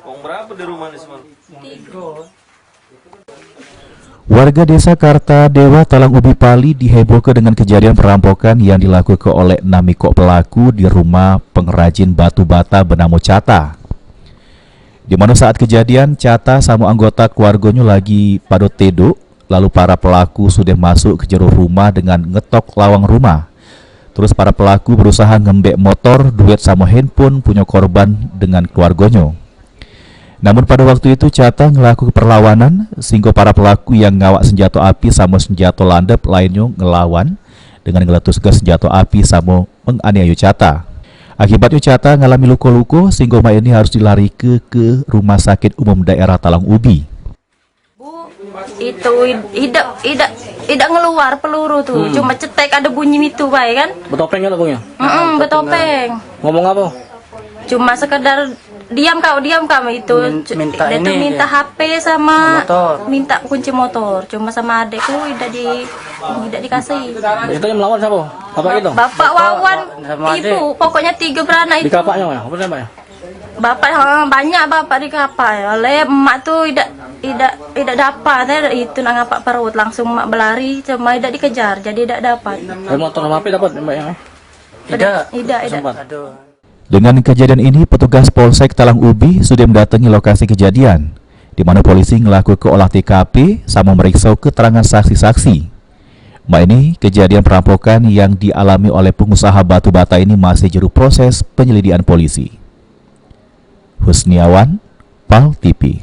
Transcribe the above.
Berapa di rumah nih semalam? Warga desa Kartadewa, Talang Ubi, Pali dihebohkan dengan kejadian perampokan yang dilakukan oleh 6 pelaku di rumah pengrajin batu bata bernama Cata. Di mana saat kejadian, Cata sama anggota keluarganya lagi pada tedo, lalu para pelaku sudah masuk ke jero rumah dengan ngetok lawang rumah. Terus para pelaku berusaha ngembek motor, duit sama handphone punya korban dengan keluarganya. Namun pada waktu itu Cata ngelaku perlawanan sehingga para pelaku yang ngawak senjata api sama senjata landep lainnya ngelawan dengan ngeletuskan senjata api sama menganiaya Cata. Akibatnya Cata ngalami luka-luka sehingga mak ini harus dilari ke Rumah Sakit Umum Daerah Talang Ubi. Bu, itu tidak ngeluar peluru tuh, cuma cetek ada bunyi itu baik kan? Betopengnya lagunya? Betopeng. Ngomong apa? Cuma sekedar diam kau itu minta HP sama minta kunci motor, cuma sama adekku tidak dikasih. Itu yang melawan siapa? Bapak itu? Bapak Wawan, ibu, pokoknya 3 beranak Di itu. kapaknya ya? Apa namanya? Bapak banyak bapak di kapal, oleh emak tuh tidak dapat, itu nak ngapak perut langsung emak berlari, cuma tidak dikejar, jadi tidak dapat. Motor sama HP dapat mbaknya? Tidak. Dengan kejadian ini, petugas Polsek Talang Ubi sudah mendatangi lokasi kejadian, di mana polisi melakukan olah TKP sama meriksa keterangan saksi-saksi. Mbak ini, kejadian perampokan yang dialami oleh pengusaha batu bata ini masih juru proses penyelidikan polisi. Husniawan, PAL TV.